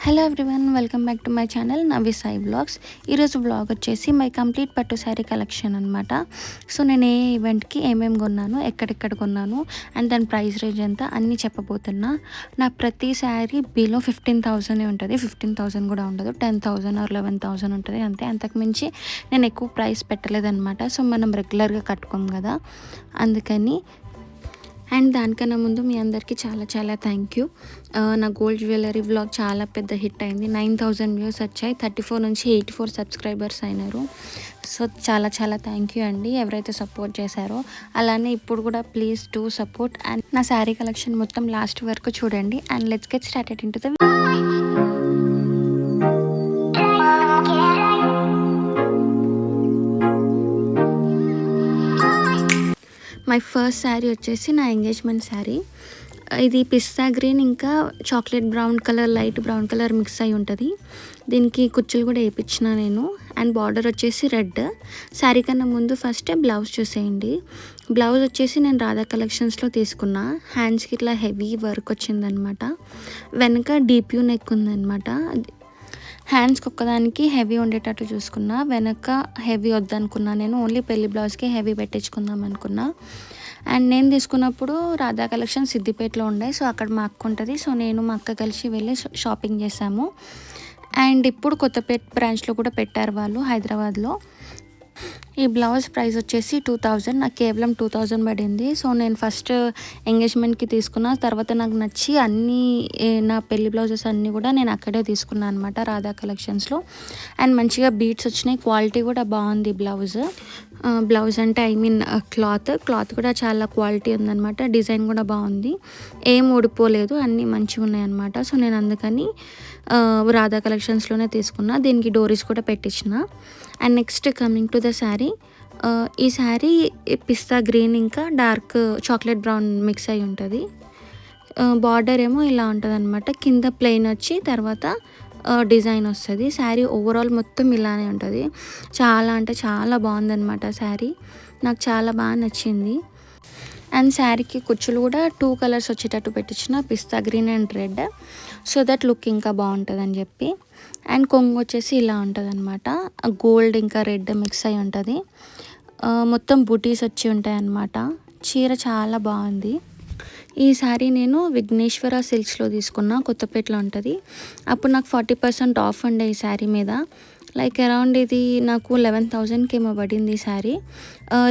Hello everyone, welcome back to my channel నవ్వి Sai blogs. ఈరోజు blog వచ్చేసి మై కంప్లీట్ పట్టు శారీ కలెక్షన్ అనమాట. సో నేను ఏ ఈవెంట్కి ఏమేమి కొన్నాను, ఎక్కడెక్కడ కొన్నాను అండ్ దాని ప్రైస్ రేంజ్ ఎంత అన్నీ చెప్పబోతున్నా. నా ప్రతి శారీ బిలో 15,000 ఉంటుంది. 15,000 కూడా ఉండదు, 10,000 ఆర్ 11,000 ఉంటుంది అంతే. అంతకుమించి నేను ఎక్కువ ప్రైస్ పెట్టలేదన్నమాట. సో మనం రెగ్యులర్గా కట్టుకోం కదా, అందుకని. అండ్ దానికన్నా ముందు మీ అందరికీ చాలా చాలా థ్యాంక్ యూ. నా గోల్డ్ జ్యువెలరీ వ్లాగ్ చాలా పెద్ద హిట్ అయింది. 9,000 వ్యూస్ వచ్చాయి. 34 నుంచి 84 సబ్స్క్రైబర్స్ అయినారు. సో చాలా చాలా థ్యాంక్ యూ అండి, ఎవరైతే సపోర్ట్ చేశారో. అలానే ఇప్పుడు కూడా ప్లీజ్ డూ సపోర్ట్. అండ్ నా శారీ కలెక్షన్ మొత్తం లాస్ట్ వరకు చూడండి. And let's get started into the my first sari వచ్చేసి నా ఎంగేజ్మెంట్ శారీ. ఇది పిస్తా గ్రీన్ ఇంకా chocolate brown colour, light brown colour mix అయి ఉంటుంది. దీనికి కుచ్చులు కూడా వేయించిన నేను. అండ్ బార్డర్ వచ్చేసి రెడ్. శారీ కన్నా ముందు ఫస్ట్ బ్లౌజ్ చూసేయండి. బ్లౌజ్ వచ్చేసి నేను రాధా కలెక్షన్స్లో తీసుకున్నా. హ్యాండ్స్కి ఇట్లా హెవీ వర్క్ వచ్చిందనమాట. వెనక డీప్ యూ నెక్ ఉందనమాట. హ్యాండ్స్కి ఒక్కదానికి హెవీ ఉండేటట్టు చూసుకున్నా, వెనక హెవీ వద్దనుకున్నా. నేను ఓన్లీ పెళ్లి బ్లౌజ్కి హెవీ పెట్టించుకుందాం అనుకున్నా. అండ్ నేను తీసుకున్నప్పుడు రాధా కలెక్షన్ సిద్దిపేటలో ఉండే, సో అక్కడ మా అక్క ఉంటుంది. సో నేను మా అక్క కలిసి వెళ్ళి షాపింగ్ చేసాము. అండ్ ఇప్పుడు కొత్తపేట బ్రాంచ్లో కూడా పెట్టారు వాళ్ళు, హైదరాబాద్లో. ఈ బ్లౌజ్ ప్రైస్ వచ్చేసి 2,000. నాకు కేవలం 2,000 పడింది. సో నేను ఫస్ట్ ఎంగేజ్మెంట్కి తీసుకున్న తర్వాత నాకు నచ్చి అన్నీ నా పెళ్లి బ్లౌజెస్ అన్నీ కూడా నేను అక్కడే తీసుకున్నాను అనమాట, రాధా కలెక్షన్స్లో. అండ్ మంచిగా బీట్స్ వచ్చినాయి, క్వాలిటీ కూడా బాగుంది బ్లౌజ్ అంటే ఐ మీన్ క్లాత్ కూడా చాలా క్వాలిటీ ఉందన్నమాట. డిజైన్ కూడా బాగుంది, ఏం ఊడిపోలేదు, అన్నీ మంచిగా ఉన్నాయన్నమాట. సో నేను అందుకని రాధా కలెక్షన్స్లోనే తీసుకున్నా. దీనికి డోరీస్ కూడా పెట్టించిన. And next coming to the sari. ఈ శారీ పిస్తా గ్రీన్ ఇంకా డార్క్ చాక్లెట్ బ్రౌన్ మిక్స్ అయి ఉంటుంది. బార్డర్ ఏమో ఇలా ఉంటుంది అనమాట. కింద ప్లెయిన్ వచ్చి తర్వాత డిజైన్ వస్తుంది. శారీ ఓవరాల్ మొత్తం ఇలానే ఉంటుంది. చాలా అంటే చాలా బాగుందన్నమాట శారీ, నాకు చాలా బాగా నచ్చింది. అండ్ శారీకి కుచ్చులు కూడా 2 కలర్స్ వచ్చేటట్టు పెట్టించిన, pista green and red, so that look ఇంకా బాగుంటుంది అని చెప్పి. అండ్ కొంగు వచ్చేసి ఇలా ఉంటుంది అనమాట. గోల్డ్ ఇంకా రెడ్ మిక్స్ అయి ఉంటుంది. మొత్తం బూటీస్ వచ్చి ఉంటాయి అన్నమాట. చీర చాలా బాగుంది. ఈ శారీ నేను విఘ్నేశ్వర సిల్క్స్లో తీసుకున్నా, కొత్తపేటలో ఉంటుంది. అప్పుడు నాకు 40% ఆఫ్ ఉండే ఈ శారీ మీద. లైక్ అరౌండ్ ఇది నాకు 11,000కి ఏమో పడింది ఈ శారీ.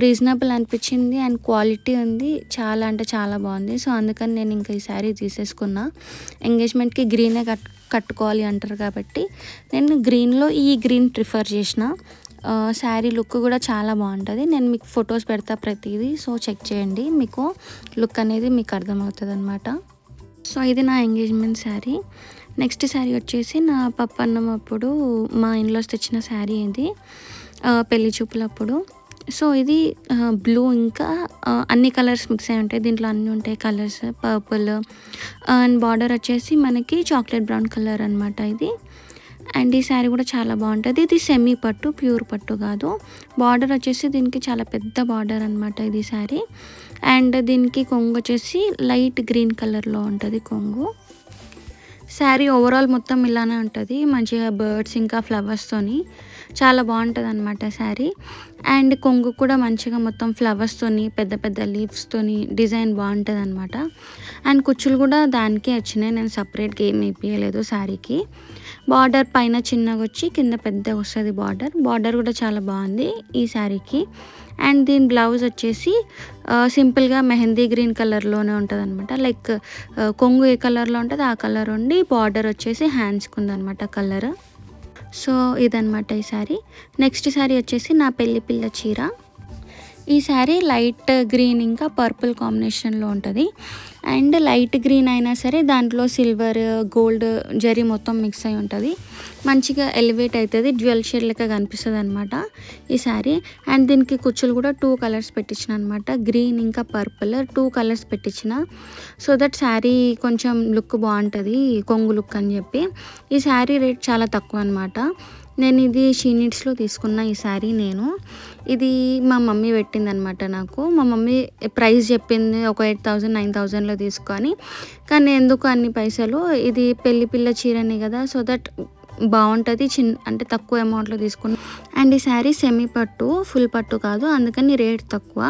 రీజనబుల్ అనిపించింది అండ్ క్వాలిటీ ఉంది, చాలా అంటే చాలా బాగుంది. సో అందుకని నేను ఇంకా ఈ శారీ తీసేసుకున్నా. ఎంగేజ్మెంట్కి గ్రీనే కట్టుకోవాలి అంటారు కాబట్టి నేను గ్రీన్లో ఈ గ్రీన్ ప్రిఫర్ చేసిన. శారీ లుక్ కూడా చాలా బాగుంటుంది. నేను మీకు ఫొటోస్ పెడతా ప్రతిదీ, సో చెక్ చేయండి, మీకు లుక్ అనేది మీకు అర్థమవుతుంది అనమాట. సో ఇది నా ఎంగేజ్మెంట్ శారీ. నెక్స్ట్ శారీ వచ్చేసి నా పప్పన్నం అప్పుడు మా ఇన్లాస్ తెచ్చిన శారీ ఇది, పెళ్లి చూపులప్పుడు. సో ఇది బ్లూ ఇంకా అన్ని కలర్స్ మిక్స్ అయి ఉంటాయి, దీంట్లో అన్నీ ఉంటాయి కలర్స్, పర్పుల్. అండ్ బార్డర్ వచ్చేసి మనకి చాక్లెట్ బ్రౌన్ కలర్ అనమాట ఇది. అండ్ ఈ శారీ కూడా చాలా బాగుంటుంది. ఇది సెమీ పట్టు, ప్యూర్ పట్టు కాదు. బార్డర్ వచ్చేసి దీనికి చాలా పెద్ద బార్డర్ అనమాట ఇది శారీ. అండ్ దీనికి కొంగు వచ్చేసి లైట్ గ్రీన్ కలర్లో ఉంటుంది కొంగు. శారీ ఓవరాల్ మొత్తం ఇలానే ఉంటుంది, మంచిగా బర్డ్స్ ఇంకా ఫ్లవర్స్తోని చాలా బాగుంటుంది అనమాట శారీ. అండ్ కొంగు కూడా మంచిగా మొత్తం ఫ్లవర్స్తోని పెద్ద పెద్ద లీవ్స్తోని డిజైన్ బాగుంటుంది అనమాట. అండ్ కుచ్చులు కూడా దానికే వచ్చినాయి, నేను సపరేట్గా ఏం వేయలేదు శారీకి. బార్డర్ పైన చిన్నగా వచ్చి కింద పెద్దగా వస్తుంది బార్డర్ కూడా చాలా బాగుంది ఈ శారీకి. అండ్ దీని బ్లౌజ్ వచ్చేసి సింపుల్గా మెహందీ గ్రీన్ కలర్లోనే ఉంటుంది అనమాట. లైక్ కొంగు ఏ కలర్లో ఉంటుంది ఆ కలర్ ఉండి బార్డర్ వచ్చేసి హ్యాండ్స్కి ఉందన్నమాట కలర్. సో ఇదనమాట ఈ శారీ. నెక్స్ట్ శారీ వచ్చేసి నా పెళ్లి పిల్ల చీర. ఈ శారీ లైట్ గ్రీన్ ఇంకా పర్పుల్ కాంబినేషన్లో ఉంటుంది. అండ్ లైట్ గ్రీన్ అయినా సరే దాంట్లో సిల్వర్ గోల్డ్ జరీ మొత్తం మిక్స్ అయి ఉంటుంది, మంచిగా ఎలివేట్ అవుతుంది, జ్యువెల్ షేడ్ లెక్క కనిపిస్తుంది అనమాట ఈ శారీ. అండ్ దీనికి కుచ్చులు కూడా 2 కలర్స్ పెట్టించిన అనమాట, గ్రీన్ ఇంకా పర్పుల్ 2 కలర్స్ పెట్టించిన. సో దట్ శారీ కొంచెం లుక్ బాగుంటుంది, కొంగు లుక్ అని చెప్పి. ఈ శారీ రేట్ చాలా తక్కువ అనమాట. నేను ఇది షీ నీడ్స్లో తీసుకున్న ఈ శారీ నేను. ఇది మా మమ్మీ పెట్టిందనమాట నాకు. మా మమ్మీ ప్రైస్ చెప్పింది ఒక 8,000 9,000లో తీసుకొని, కానీ ఎందుకు అన్ని పైసలు, ఇది పెళ్లి పిల్ల చీరనే కదా, సో దట్ బాగుంటుంది, అంటే తక్కువ అమౌంట్లో తీసుకున్నాను. అండ్ ఈ శారీ సెమీ పట్టు, ఫుల్ పట్టు కాదు, అందుకని రేట్ తక్కువ.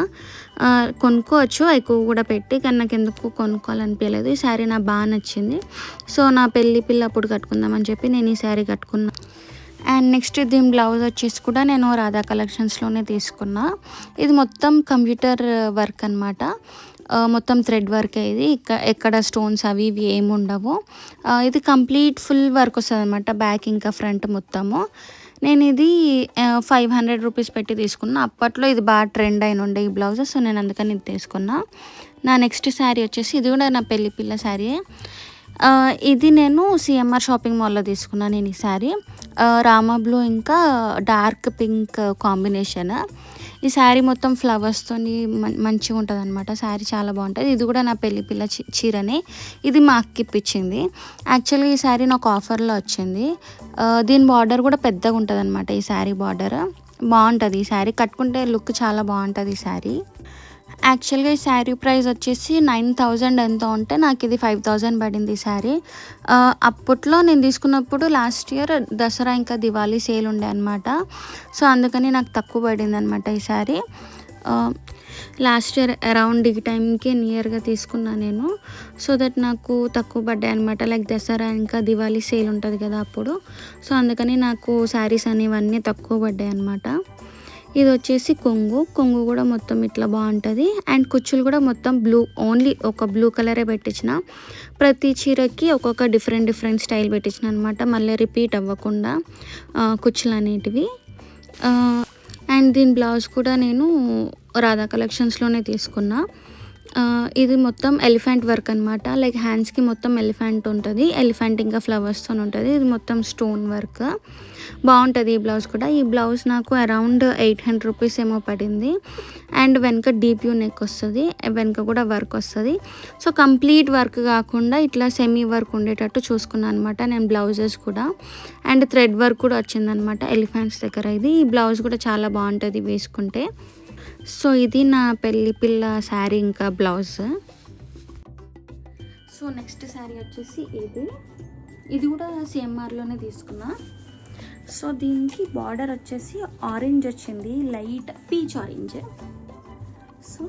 కొనుక్కోవచ్చు ఎక్కువ కూడా పెట్టి, కానీ నాకు ఎందుకు కొనుక్కోవాలనిపించలేదు. ఈ శారీ నాకు బాగా నచ్చింది. సో నా పెళ్ళి పిల్ల అప్పుడు కట్టుకుందామని చెప్పి నేను ఈ శారీ కట్టుకున్నా. అండ్ నెక్స్ట్ దీని బ్లౌజ్ వచ్చేసి కూడా నేను రాధా కలెక్షన్స్లోనే తీసుకున్నా. ఇది మొత్తం కంప్యూటర్ వర్క్ అనమాట, మొత్తం థ్రెడ్ వర్క్. ఇది ఎక్కడ స్టోన్స్ అవి ఇవి ఏమి ఉండవు. ఇది కంప్లీట్ ఫుల్ వర్క్ వస్తుంది అనమాట, బ్యాక్ ఇంకా ఫ్రంట్ మొత్తము. నేను ఇది 500 రూపీస్ పెట్టి తీసుకున్నా. అప్పట్లో ఇది బాగా ట్రెండ్ అయిన ఉండే ఈ బ్లౌజ్, సో నేను అందుకని ఇది తీసుకున్నా. నా నెక్స్ట్ శారీ వచ్చేసి ఇది కూడా నా పెళ్లి పిల్ల శారీ. ఇది నేను సిఎంఆర్ షాపింగ్ మాల్లో తీసుకున్నాను నేను ఈ శారీ. రామా బ్లూ ఇంకా డార్క్ పింక్ కాంబినేషన్. ఈ శారీ మొత్తం ఫ్లవర్స్తో మంచిగా ఉంటుంది అనమాట. శారీ చాలా బాగుంటుంది. ఇది కూడా నా పెళ్లి పిల్ల చీరనే. ఇది మా అక్క ఇప్పించింది. యాక్చువల్గా ఈ శారీ నాకు ఆఫర్లో వచ్చింది. దీని బార్డర్ కూడా పెద్దగా ఉంటుంది అనమాట. ఈ శారీ బార్డర్ బాగుంటుంది. ఈ శారీ కట్టుకుంటే లుక్ చాలా బాగుంటుంది ఈ శారీ. యాక్చువల్గా ఈ శారీ ప్రైస్ వచ్చేసి 9,000 ఎంత ఉంటే నాకు ఇది 5,000 పడింది ఈ శారీ. అప్పట్లో నేను తీసుకున్నప్పుడు లాస్ట్ ఇయర్ దసరా ఇంకా దివాళీ సేల్ ఉండే అనమాట, సో అందుకని నాకు తక్కువ పడింది అనమాట ఈ శారీ. లాస్ట్ ఇయర్ అరౌండ్ ఈ టైంకి నియర్గా తీసుకున్నాను నేను, సో దట్ నాకు తక్కువ పడ్డాయి అనమాట. లైక్ దసరా ఇంకా దివాళీ సేల్ ఉంటుంది కదా అప్పుడు, సో అందుకని నాకు శారీస్ అనేవన్నీ తక్కువ పడ్డాయి అనమాట. ఇది వచ్చేసి కొంగు కూడా మొత్తం ఇట్లా బాగుంటుంది. అండ్ కుచ్చులు కూడా మొత్తం బ్లూ, ఓన్లీ ఒక బ్లూ కలరే పెట్టించిన. ప్రతి చీరకి ఒక్కొక్క డిఫరెంట్ స్టైల్ పెట్టించిన అనమాట, మళ్ళీ రిపీట్ అవ్వకుండా కుచ్చులు అనేటివి. అండ్ దీని బ్లౌజ్ కూడా నేను రాధా కలెక్షన్స్లోనే తీసుకున్నా. ఇది మొత్తం ఎలిఫెంట్ వర్క్ అనమాట, లైక్ హ్యాండ్స్కి మొత్తం ఎలిఫెంట్ ఉంటుంది, ఎలిఫెంట్ ఇంకా ఫ్లవర్స్తో ఉంటుంది. ఇది మొత్తం స్టోన్ వర్క్ బాగుంటుంది ఈ బ్లౌజ్ కూడా. ఈ బ్లౌజ్ నాకు అరౌండ్ 800 రూపీస్ ఏమో పడింది. అండ్ వెనక డీప్ యూ నెక్ వస్తుంది, వెనక కూడా వర్క్ వస్తుంది. సో కంప్లీట్ వర్క్ కాకుండా ఇట్లా సెమీ వర్క్ ఉండేటట్టు చూసుకున్నాను అనమాట నేను బ్లౌజెస్ కూడా. అండ్ థ్రెడ్ వర్క్ కూడా వచ్చిందనమాట ఎలిఫెంట్స్ దగ్గర. ఇది ఈ బ్లౌజ్ కూడా చాలా బాగుంటుంది వేసుకుంటే. సో ఇది నా పెళ్ళి పిల్ల శారీ ఇంకా బ్లౌజ్. సో నెక్స్ట్ శారీ వచ్చేసి ఇది కూడా సిఎంఆర్లోనే తీసుకున్నా. సో దీనికి బార్డర్ వచ్చేసి ఆరెంజ్ వచ్చింది, లైట్ పీచ్ ఆరెంజ్. సో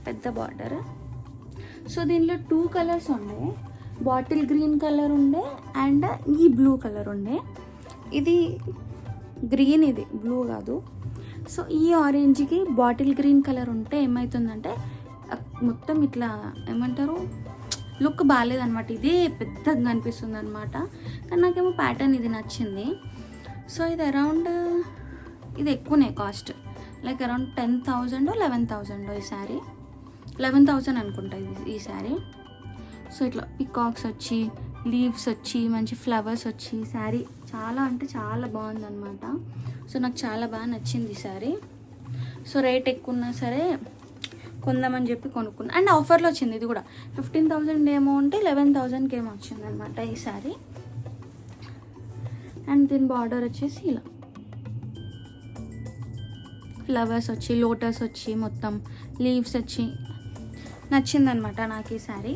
పెద్ద బార్డర్. సో దీనిలో 2 కలర్స్ ఉండే, బాటిల్ గ్రీన్ కలర్ ఉండే అండ్ ఈ బ్లూ కలర్ ఉండే. ఇది గ్రీన్, ఇది బ్లూ కాదు. సో ఈ ఆరెంజ్కి బాటిల్ గ్రీన్ కలర్ ఉంటే ఏమవుతుందంటే మొత్తం ఇట్లా ఏమంటారు, లుక్ బాగాలేదనమాట. ఇదే పెద్దగా అనిపిస్తుంది అనమాట, కానీ నాకేమో ప్యాటర్న్ ఇది నచ్చింది. సో ఇది అరౌండ్, ఇది ఎక్కువనే కాస్ట్, లైక్ అరౌండ్ 10,000 11,000 ఈ శారీ. 11,000 అనుకుంటా ఈ శారీ. సో ఇట్లా పికాక్స్ వచ్చి, లీవ్స్ వచ్చి, మంచి ఫ్లవర్స్ వచ్చి శారీ చాలా అంటే చాలా బాగుందన్నమాట. సో నాకు చాలా బాగా నచ్చింది ఈ శారీ. సో రేట్ ఎక్కువ ఉన్నా సరే కొందామని చెప్పి కొనుక్కున్నా. అండ్ ఆఫర్లో వచ్చింది ఇది కూడా. 15,000 ఏమో ఉంటే 11,000కి ఏమో వచ్చింది అనమాట ఈ శారీ. అండ్ దీని బార్డర్ వచ్చేసి ఇలా ఫ్లవర్స్ వచ్చి, లోటస్ వచ్చి, మొత్తం లీవ్స్ వచ్చి నచ్చిందనమాట నాకు ఈ శారీ.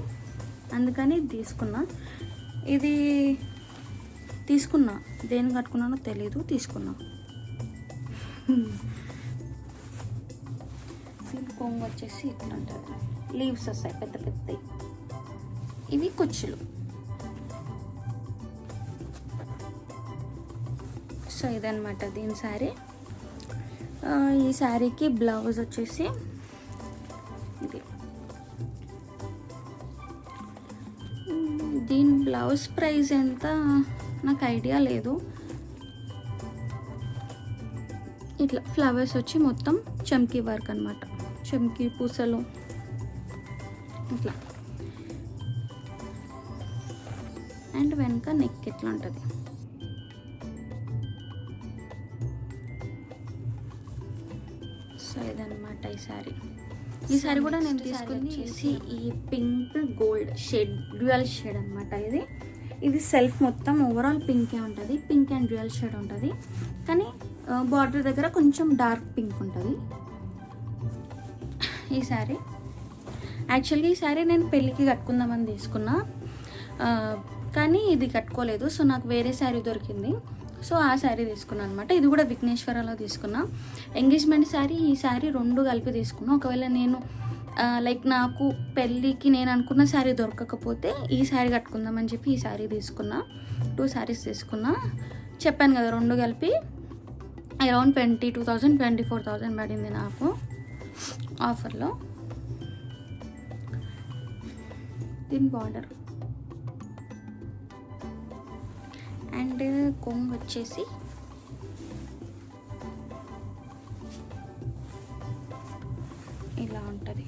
అందుకని ఇది తీసుకున్నా. ఇది తీసుకున్నా, దేని కట్టుకున్నానో తెలీదు, తీసుకున్నా. కొంగు వచ్చేసి ఇట్లా ఉంటుంది, లీవ్స్ వస్తాయి పెద్ద పెద్దవి. ఇవి కుచ్చులు. సో ఇదనమాట దీని శారీ. ఈ శారీకి బ్లౌజ్ వచ్చేసి ఇది. దీని బ్లౌజ్ ప్రైస్ ఎంత నాకు ఐడియా లేదు. ఇట్లా ఫ్లవర్స్ వచ్చి మొత్తం చమ్కీ వర్క్ అనమాట, చమ్కీ పూసలు ఇట్లా. అండ్ వెనక నెక్ ఇట్లా ఉంటుంది. సో ఇదన్నమాట ఈ శారీ. ఈ శారీ కూడా నేను తీసుకుంది ఈ pink gold shade, dual shade అనమాట ఇది. ఇది సెల్ఫ్ మొత్తం ఓవరాల్ పింకే ఉంటుంది, పింక్ అండ్ డ్యూయల్ షేడ్ ఉంటుంది, కానీ బార్డర్ దగ్గర కొంచెం డార్క్ పింక్ ఉంటుంది. ఈ శారీ యాక్చువల్గా ఈ శారీ నేను పెళ్ళికి కట్టుకుందామని తీసుకున్నా, కానీ ఇది కట్టుకోలేదు. సో నాకు వేరే శారీ దొరికింది, సో ఆ శారీ తీసుకున్నాను అనమాట. ఇది కూడా విఘ్నేశ్వరలో తీసుకున్నా. ఎంగేజ్మెంట్ శారీ, ఈ శారీ రెండు కలిపి తీసుకున్నా. ఒకవేళ నేను లైక్ నాకు పెళ్ళికి నేను అనుకున్న శారీ దొరకకపోతే ఈ శారీ కట్టుకుందామని చెప్పి ఈ శారీ తీసుకున్నా. 2 శారీస్ తీసుకున్నా. చెప్పాను కదా, రెండు కలిపి అరౌండ్ 22,000 24,000 పడింది నాకు ఆఫర్లో. దీని బార్డర్ అండ్ కొంగు వచ్చేసి ఇలా ఉంటుంది.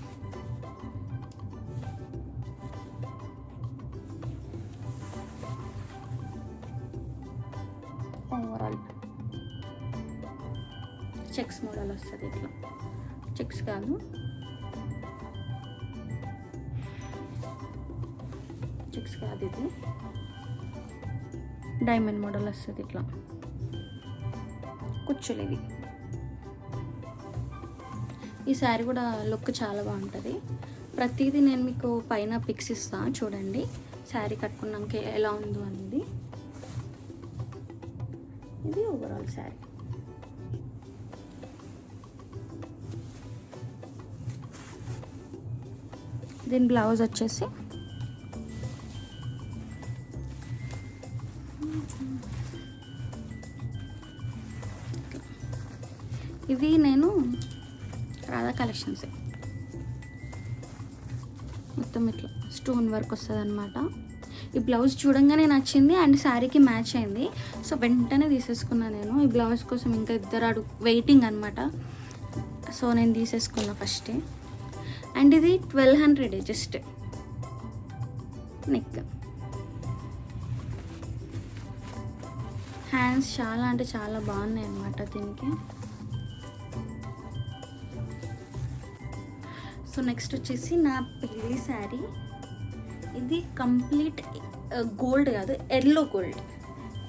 ఓవరాల్ చెక్స్ మోడల్ వస్తుంది. ఇట్లా చెక్స్ కాదు, చెక్స్ కాదు, ఇది డైమండ్ మోడల్ వస్తుంది. ఇట్లా కుచ్చులు ఇవి. ఈ శారీ కూడా లుక్ చాలా బాగుంటుంది. ప్రతిదీ నేను మీకు పైన పిక్స్ ఇస్తాను చూడండి, శారీ కట్టుకున్నాక ఎలా ఉందో అనేది. ఇది ఓవరాల్ శారీ. దీని బ్లౌజ్ వచ్చేసి ఇవి నేను రాధా కలెక్షన్స్ మొత్తం ఇట్లా స్టోన్ వర్క్ వస్తుంది అనమాట. ఈ బ్లౌజ్ చూడంగానే నచ్చింది అండ్ శారీకి మ్యాచ్ అయింది, సో వెంటనే తీసేసుకున్నాను నేను. ఈ బ్లౌజ్ కోసం ఇంకా ఇద్దరు వెయిటింగ్ అనమాట, సో నేను తీసేసుకున్నా ఫస్టే. అండ్ ఇది 1200 జస్ట్. నెక్, హ్యాండ్స్ చాలా అంటే చాలా బాగున్నాయి అన్నమాట దీనికి. సో నెక్స్ట్ వచ్చేసి నా పెళ్ళి శారీ. ఇది కంప్లీట్ గోల్డ్ కాదు, ఎల్లో గోల్డ్,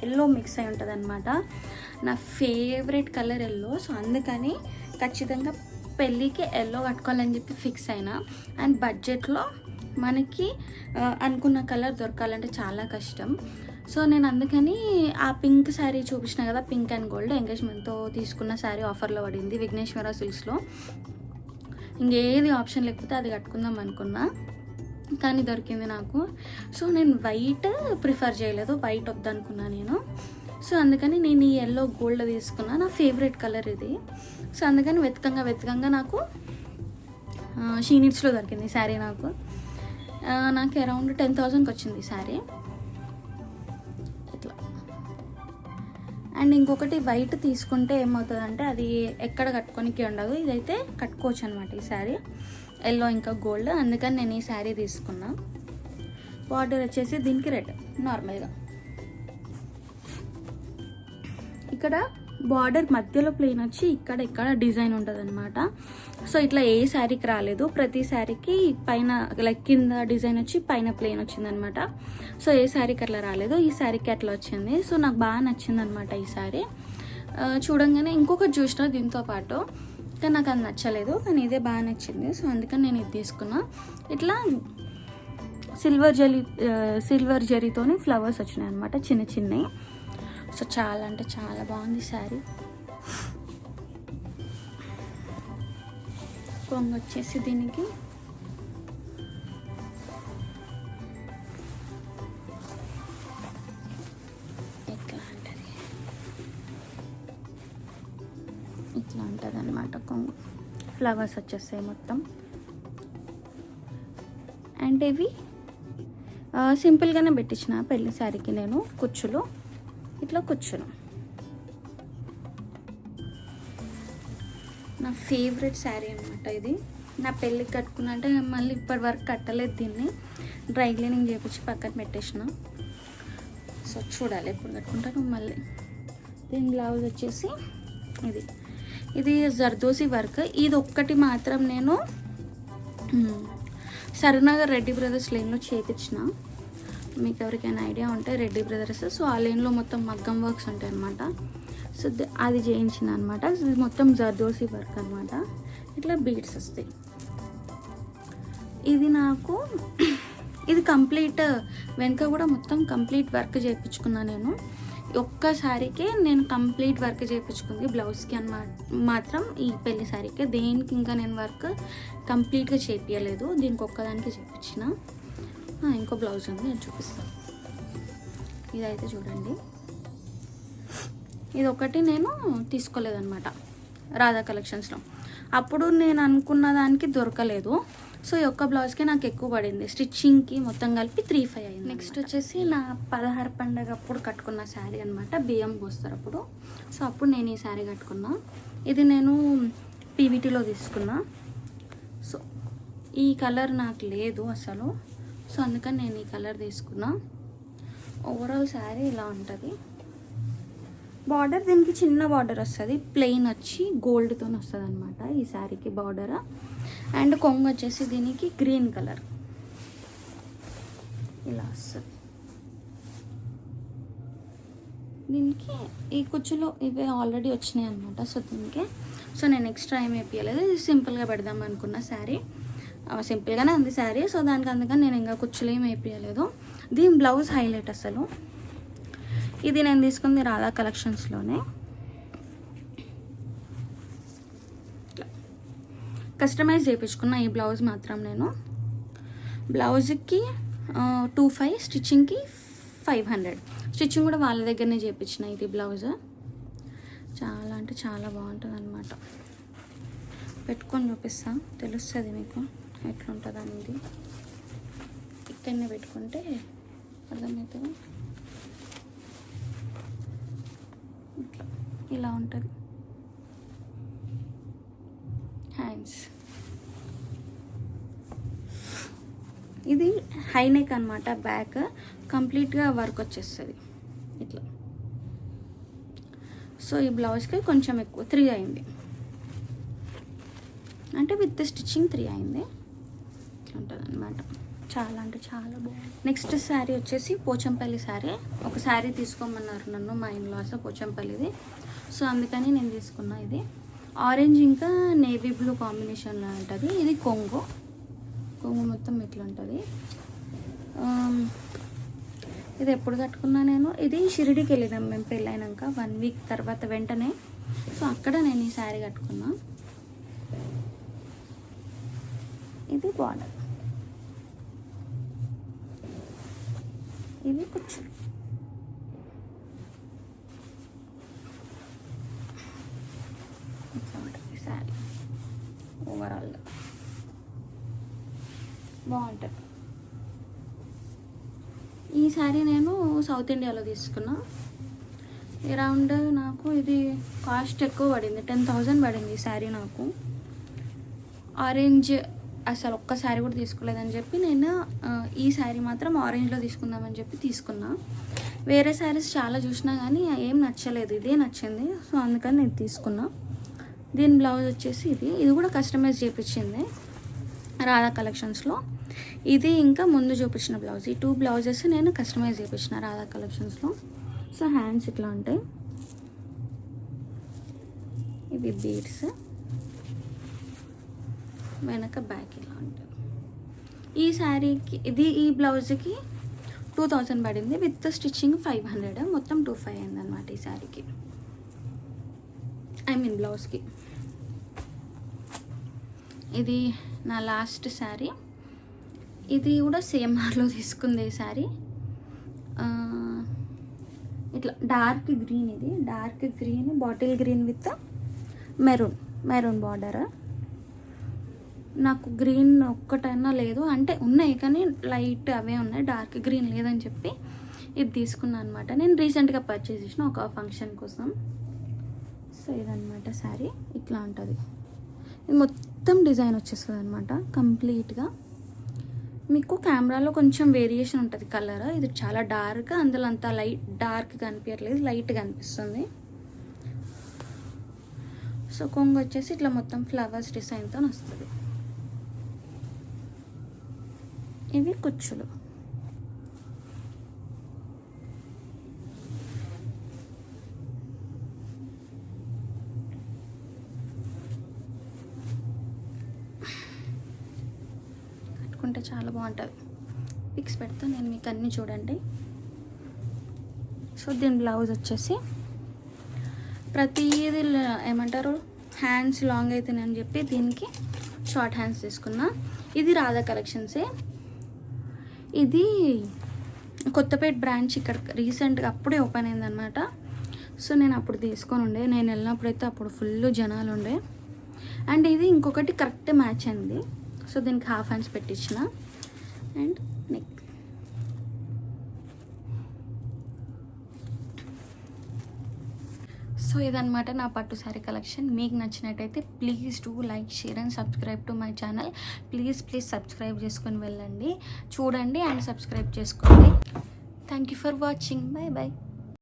ఎల్లో మిక్స్ అయి ఉంటుంది అనమాట. నా ఫేవరెట్ కలర్ ఎల్లో, సో అందుకని ఖచ్చితంగా పెళ్ళికి ఎల్లో కట్టుకోవాలని చెప్పి ఫిక్స్ అయినా. అండ్ బడ్జెట్లో మనకి అనుకున్న కలర్ దొరకాలంటే చాలా కష్టం. సో నేను అందుకని ఆ పింక్ శారీ చూపించిన కదా, పింక్ అండ్ గోల్డ్ ఎంగేజ్మెంట్తో తీసుకున్న శారీ ఆఫర్లో పడింది విఘ్నేశ్వర సిల్క్స్లో. ఇంకేది ఆప్షన్ లేకపోతే అది కట్టుకుందాం అనుకున్నా, కానీ దొరికింది నాకు. సో నేను వైట్ ప్రిఫర్ చేయలేదు, వైట్ వద్దనుకున్నా నేను. సో అందుకని నేను ఈ ఎల్లో గోల్డ్ తీసుకున్నా, నా ఫేవరెట్ కలర్ ఇది. సో అందుకని వెతకంగా నాకు షీ నీడ్స్లో దొరికింది ఈ శారీ. నాకు అరౌండ్ 10,000కి వచ్చింది ఈ శారీ ఇట్లా. అండ్ ఇంకొకటి వైట్ తీసుకుంటే ఏమవుతుందంటే అది ఎక్కడ కట్టుకోనికి ఉండదు, ఇదైతే కట్టుకోవచ్చు అనమాట ఈ శారీ. ఎల్లో ఇంకా గోల్డ్, అందుకని నేను ఈ శారీ తీసుకున్నా. బార్డర్ వచ్చేసి దీనికి రెడ్ నార్మల్గా. ఇక్కడ బార్డర్ మధ్యలో ప్లెయిన్ వచ్చి ఇక్కడ డిజైన్ ఉంటుంది అనమాట. సో ఇట్లా ఏ శారీకి రాలేదు, ప్రతి శారీకి పైన లైక్ కింద డిజైన్ వచ్చి పైన ప్లెయిన్ వచ్చిందనమాట. సో ఏ శారీకి అట్లా రాలేదు, ఈ శారీకి అట్లా వచ్చింది. సో నాకు బాగా నచ్చింది అనమాట ఈ శారీ. చూడంగానే ఇంకొకటి చూసిన దీంతో పాటు, కానీ నాకు అది నచ్చలేదు, కానీ ఇదే బాగా నచ్చింది. సో అందుకని నేను ఇది తీసుకున్నా. ఇట్లా సిల్వర్ జరీతోని ఫ్లవర్స్ వచ్చినాయి అనమాట, చిన్న చిన్నవి. సో చాలా అంటే చాలా బాగుంది శారీ. కొంగు వచ్చేసి దీనికి ఇట్లా ఉంటుంది అనమాట. కొంగు ఫ్లవర్స్ వచ్చేస్తాయి మొత్తం. అండ్ ఇవి సింపుల్గానే పెట్టించిన పెళ్లి శారీకి నేను కుచ్చులు, ఇట్లా కుచ్చులు. నా ఫేవరెట్ శారీ అనమాట ఇది. నా పెళ్ళికి కట్టుకున్నా అంటే మళ్ళీ ఇప్పటి వరకు కట్టలేదు దీన్ని, డ్రై క్లీనింగ్ చేయించి పక్కన పెట్టేసిన. సో చూడాలి ఎప్పుడు కట్టుకుంటాను మళ్ళీ. దీని బ్లౌజ్ వచ్చేసి ఇది జర్దోసి వర్క్. ఇది ఒక్కటి మాత్రం నేను సరూనగర్ రెడ్డి బ్రదర్స్ లైన్లో చేయించిన. మీకు ఎవరికైనా ఐడియా ఉంటే రెడ్డి బ్రదర్స్. సో ఆ లేన్లో మొత్తం మగ్గం వర్క్స్ ఉంటాయి అనమాట. సో అది చేయించిన అనమాట. ఇది మొత్తం జర్దోసి వర్క్ అనమాట. ఇట్లా బీడ్స్ వస్తాయి. ఇది నాకు ఇది కంప్లీట్ వెనక కూడా మొత్తం కంప్లీట్ వర్క్ చేయించుకున్నా నేను. ఒక్కసారికే నేను కంప్లీట్ వర్క్ చేయించుకుంది బ్లౌజ్కి మాత్రం, ఈ పెళ్లి సారీకే. దేనికి ఇంకా నేను వర్క్ కంప్లీట్గా చేయించలేదు, దీనికి ఒక్కదానికి చేయించిన. ఇంకో బ్లౌజ్ ఉంది, నేను చూపిస్తాను. ఇదైతే చూడండి, ఇది ఒకటి నేను తీసుకోలేదన్నమాట రాధా కలెక్షన్స్లో. అప్పుడు నేను అనుకున్న దానికి దొరకలేదు. సో ఈ ఒక్క బ్లౌజ్కి నాకు ఎక్కువ పడింది. స్టిచ్చింగ్కి మొత్తం కలిపి 3,500 అయింది. నెక్స్ట్ వచ్చేసి నా 16 పండగ అప్పుడు కట్టుకున్న శారీ అనమాట. బియ్యం పోస్తారు అప్పుడు. సో అప్పుడు నేను ఈ శారీ కట్టుకున్నా. ఇది నేను పీవీటీలో తీసుకున్నా. సో ఈ కలర్ నాకు లేదు అసలు. సో అందుకని నేను ఈ కలర్ తీసుకున్నా. ఓవరాల్ శారీ ఇలా ఉంటుంది. బార్డర్ దీనికి చిన్న బార్డర్ వస్తుంది, ప్లెయిన్ వచ్చి గోల్డ్తో వస్తుంది అనమాట ఈ శారీకి బార్డర్. అండ్ కొంగు వచ్చేసి దీనికి గ్రీన్ కలర్ ఇలా వస్తుంది. దీనికి ఈ కుచ్చులో ఇవే ఆల్రెడీ వచ్చినాయి అనమాట. సో నేను ఎక్స్ట్రా ఏం వేయలేదు. ఇది సింపుల్గా పెడదాం అనుకున్న శారీ, సింపుల్గానే ఉంది శారీ. సో అందుకని నేను ఇంకా కుచ్చులు ఏం వేయలేదు. దీని బ్లౌజ్ హైలైట్ అసలు. ఇది నేను తీసుకుంది రాధా కలెక్షన్స్లోనే. కస్టమైజ్ చేయించుకున్న ఈ బ్లౌజ్ మాత్రం నేను. బ్లౌజ్కి 2,500, స్టిచ్చింగ్కి 500. స్టిచ్చింగ్ కూడా వాళ్ళ దగ్గరనే చేయించిన. ఇది బ్లౌజ్ చాలా అంటే చాలా బాగుంటుంది అనమాట. పెట్టుకొని చూపిస్తా, తెలుస్తుంది మీకు ఎట్లుంటుంది అనేది. ఇక్కడనే పెట్టుకుంటే అర్థమవుతుంది. ఇట్లా ఇలా ఉంటుంది. హ్యాండ్స్ ఇది హై నెక్ అనమాట. బ్యాక్ కంప్లీట్గా వర్క్ వచ్చేస్తుంది ఇట్లా. సో ఈ బ్లౌజ్కి కొంచెం ఎక్కువ 3 అయింది, అంటే విత్ స్టిచ్చింగ్ 3 అయింది. ఇట్లా ఉంటుంది అనమాట. చాలా అంటే చాలా బాగుంది. నెక్స్ట్ శారీ వచ్చేసి పోచంపల్లి శారీ. ఒక శారీ తీసుకోమన్నారు నన్ను మా ఇన్లాస్, పోచంపల్లిది. సో అందుకని నేను తీసుకున్నా. ఇది ఆరెంజ్ ఇంకా నేవీ బ్లూ కాంబినేషన్లో ఉంటుంది. ఇది కొంగు మొత్తం ఇట్లా ఉంటుంది. ఇది ఎప్పుడు కట్టుకున్నా నేను, ఇది షిరిడీకి వెళ్ళినాం మేము పెళ్ళైనాక 1 వీక్ తర్వాత వెంటనే. సో అక్కడ నేను ఈ శారీ కట్టుకున్నా. ఇది బార్డర్, ఇవి కుచ్చులు. శారీ ఓవరాల్గా బాగుంటుంది. ఈ శారీ నేను సౌత్ ఇండియాలో తీసుకున్నా. అరౌండ్ నాకు ఇది కాస్ట్ ఎక్కువ పడింది, 10,000 పడింది ఈ శారీ నాకు. ఆరెంజ్ అసలు ఒక్క శారీ కూడా తీసుకోలేదని చెప్పి నేను ఈ శారీ మాత్రం ఆరెంజ్లో తీసుకుందామని చెప్పి తీసుకున్నా. వేరే శారీస్ చాలా చూసినా కానీ ఏం నచ్చలేదు, ఇదే నచ్చింది. సో అందుకని నేను తీసుకున్నా. దీని బ్లౌజ్ వచ్చేసి ఇది కూడా కస్టమైజ్ చేయించింది రాధా కలెక్షన్స్లో. ఇది ఇంకా ముందు చూపించిన బ్లౌజ్, ఈ 2 బ్లౌజెస్ నేను కస్టమైజ్ చేయించిన రాధా కలెక్షన్స్లో. సో హ్యాండ్స్ ఇట్లా ఉంటాయి, ఇవి బీడ్స్, వెనక బ్యాక్ ఇలా ఉంటుంది. ఈ శారీకి ఈ బ్లౌజ్కి 2,000 పడింది, విత్ స్టిచ్చింగ్ 500, మొత్తం 2,500 అయిందనమాట ఈ శారీకి, బ్లౌజ్కి. ఇది నా లాస్ట్ శారీ. ఇది కూడా సేమ్ హార్లో తీసుకుంది ఈ శారీ. ఇట్లా డార్క్ గ్రీన్, ఇది dark green, bottle green with maroon border. నాకు గ్రీన్ ఒక్కటైనా లేదు, అంటే ఉన్నాయి కానీ లైట్ అవే ఉన్నాయి, డార్క్ గ్రీన్ లేదని చెప్పి ఇది తీసుకున్నాను అనమాట. నేను రీసెంట్గా పర్చేస్ చేసిన ఒక ఫంక్షన్ కోసం. సో ఇదనమాట శారీ, ఇట్లా ఉంటుంది. ఇది మొత్తం డిజైన్ వచ్చేస్తుంది అనమాట కంప్లీట్గా. మీకు కెమెరాలో కొంచెం వేరియేషన్ ఉంటుంది కలర్. ఇది చాలా డార్క్, అందులో అంత డార్క్ కనిపించట్లేదు, లైట్గా అనిపిస్తుంది. సో కొంగు వచ్చేసి ఇట్లా మొత్తం ఫ్లవర్స్ డిజైన్తో వస్తుంది. ఇవి కుచ్చులు. అంటే చాలా బాగుంటుంది. పిక్స్ పెడతాను నేను మీకు అన్నీ చూడండి. సో దీని బ్లౌజ్ వచ్చేసి ప్రతిదీ ఏమంటారు హ్యాండ్స్ లాంగ్ అవుతున్నాయని చెప్పి దీనికి షార్ట్ హ్యాండ్స్ తీసుకున్నా. ఇది రాధా కలెక్షన్సే. ఇది కొత్తపేట బ్రాంచ్ ఇక్కడ రీసెంట్గా అప్పుడే ఓపెన్ అయిందనమాట. సో నేను అప్పుడు తీసుకొని ఉండే, నేను వెళ్ళినప్పుడైతే అప్పుడు ఫుల్ జనాలు ఉండే. అండ్ ఇది ఇంకొకటి కరెక్ట్ మ్యాచ్ అయింది. సో దీనికి హాఫ్ హ్యాండ్స్ పెట్టించిన అండ్ నెక్. సో ఇదనమాట నా పట్టు శారీ కలెక్షన్. మీకు నచ్చినట్టయితే please do like, share and subscribe to my channel. Please subscribe చేసుకొని వెళ్ళండి, చూడండి అండ్ సబ్స్క్రైబ్ చేసుకోండి. Thank you for watching. Bye bye.